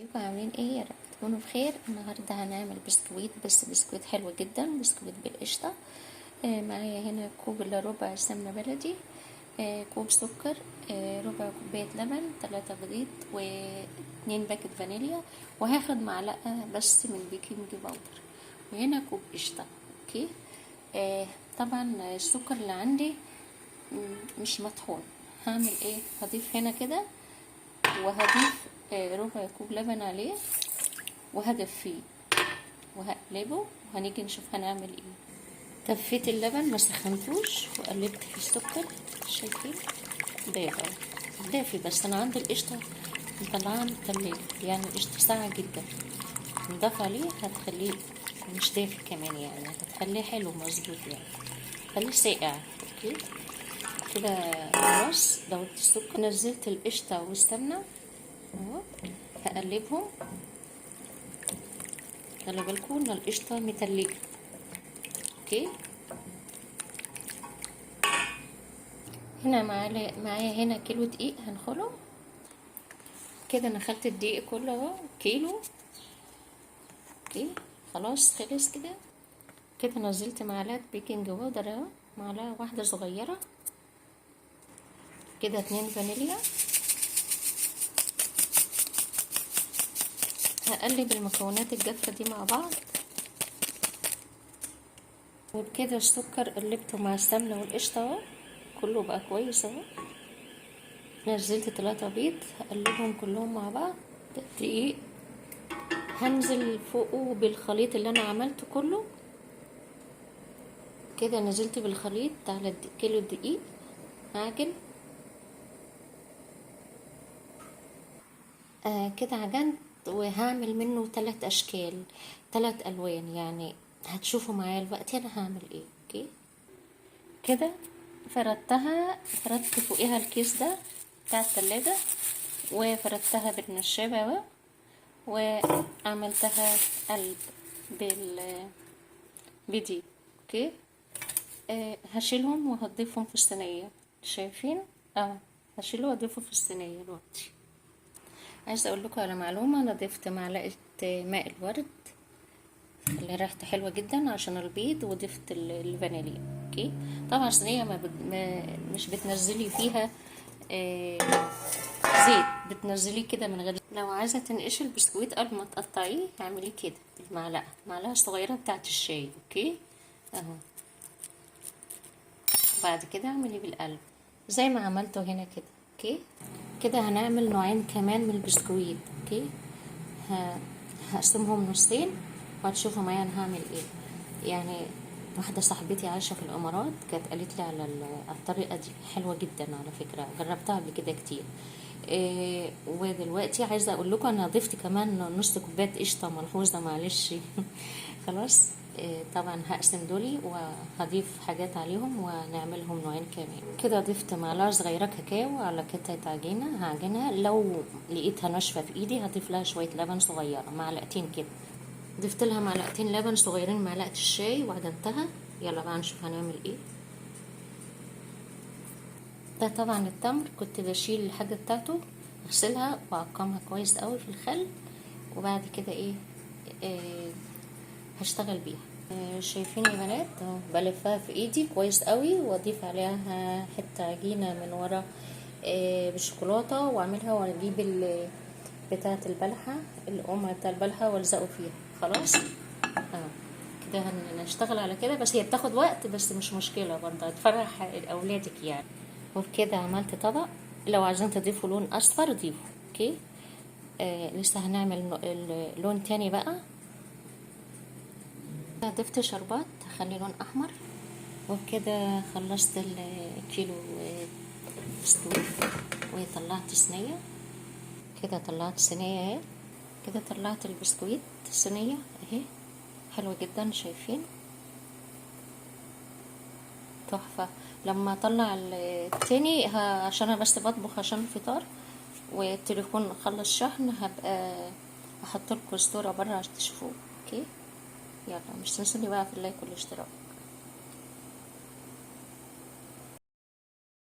ازيكم عاملين ايه؟ يا رب تكونوا بخير. النهارده هنعمل بسكويت، بس بسكويت حلو جدا، بسكويت بالقشطه. معايا هنا كوب الا ربع سمنه بلدي، كوب سكر، ربع كوبايه لبن، 3 بيض، و2 باكت فانيليا، وهاخد معلقه بس من بيكنج باودر، وهنا كوب قشطه. اوكي. طبعا السكر اللي عندي مش مطحون. هعمل ايه؟ هضيف هنا كده، وهضيف ربع كوب لبن عليه، وهدفيه وهقلبه، وهنيجي نشوف هنعمل ايه. دفيت اللبن ما سخنتوش، وقلبت في السكر. شايفين بيضة دافي، بس انا عندي القشطه مطلعاها من التلاجة، يعني القشطه ساقعه جدا. نضاف عليه هتخليه مش دافي كمان، يعني هتخليه حلو مظبوط، يعني خليه ساقع. اوكي كده. خلاص دوت السكر، نزلت القشطه والسمنه اهو، هقلبهم. خلي بالكم ان القشطه متلجه. اوكي. هنا معايا هنا كيلو دقيق هنخله كده. انا خدت الدقيق كله اهو، كيلو. اوكي خلاص خلص كده. كده نزلت معلقه بيكنج باودر اهو، معلقه واحده صغيره كده، 2 فانيليا. هقلب المكونات الجافه دي مع بعض، وبكده السكر قلبته مع السمنه والقشطه اهو، كله بقى كويس اهو. نزلت 3 بيض، هقلبهم كلهم مع بعض. دقيق هنزل فوقه بالخليط اللي انا عملته كله كده. نزلت بالخليط على كيلو دقيق. هعجن كده، عجنت، وهعمل منه 3 اشكال، 3 الوان، يعني هتشوفوا معايا دلوقتي انا هعمل ايه. اوكي كده. فردت فوقيها الكيس ده بتاع التلاجة، وفردتها بالنشابة اهو، وعملتها قلب بدي. اوكي. هشيلهم وهضيفهم في الصينية. شايفين هشيله واضيفه في الصينية دلوقتي. عايزه اقول لكم على معلومه، انا ضفت معلقه ماء الورد اللي ريحته حلوه جدا عشان البيض، وضفت الفانيليا. اوكي. طبعا الصينيه مش بتنزلي فيها زيت، بتنزليه كده من غير. لو عايزه تنقشي البسكويت قبل ما تقطعيه اعمليه كده معلقه صغيره بتاعه الشاي. اوكي اهو. بعد كده اعملي بالقلب زي ما عملته هنا كده. اوكي كده. هنعمل نوعين كمان من البسكويت. اوكي. هقسمهم نصين، وهتشوفوا معايا انا هعمل ايه. يعني واحده صاحبتي عايشه في الامارات كانت قالت لي على الطريقه دي، حلوه جدا على فكره، جربتها قبل كده كتير. ودلوقتي عايزه اقول لكم انا ضفت كمان نص كوبايه قشطه ملحوظه، معلش. خلاص. طبعا هقسم دولي وهضيف حاجات عليهم ونعملهم نوعين كمان. كده ضفت معلقه صغيره كاكاو على قطعه عجينه، هعجنها. لو لقيتها ناشفه في ايدي هضيف لها شويه لبن صغيره، معلقتين كده. ضفت لها معلقتين لبن صغيرين، معلقه الشاي، وعجنتها. يلا بقى نشوف هنعمل ايه. ده طبعا التمر، كنت بشيل الحاجه بتاعته، اغسلها واعقمها كويس قوي في الخل، وبعد كده ايه هشتغل بيها. شايفين يا بنات بلفها في ايدي كويس قوي، واضيف عليها حته عجينه من ورا بالشوكولاته، واعملها واجيب بتاعه البلحه، القمع بتاع البلحه، والزقه فيها. خلاص كده هنشتغل على كده، بس هي بتاخد وقت، بس مش مشكله برضه، هتفرح اولادك يعني. وبكده عملت طبق. لو عايزين تضيفوا لون اصفر ضيفوا. اوكي. لسه هنعمل لون تاني بقى. ضفت شربات هخلي لون احمر. وبكده خلصت الكيلو بسكويت، وطلعت صينيه كده. طلعت صينيه اهي كده. طلعت البسكويت صينيه اهي، حلوه جدا. شايفين تحفه. لما اطلع التاني عشان انا بس بطبخ عشان الفطار، والتليفون خلص شحن، هبقى احط لكم صوره بره عشان تشوفوه. اوكي. يلا مش تنسوني بقى في اللايك والاشتراك.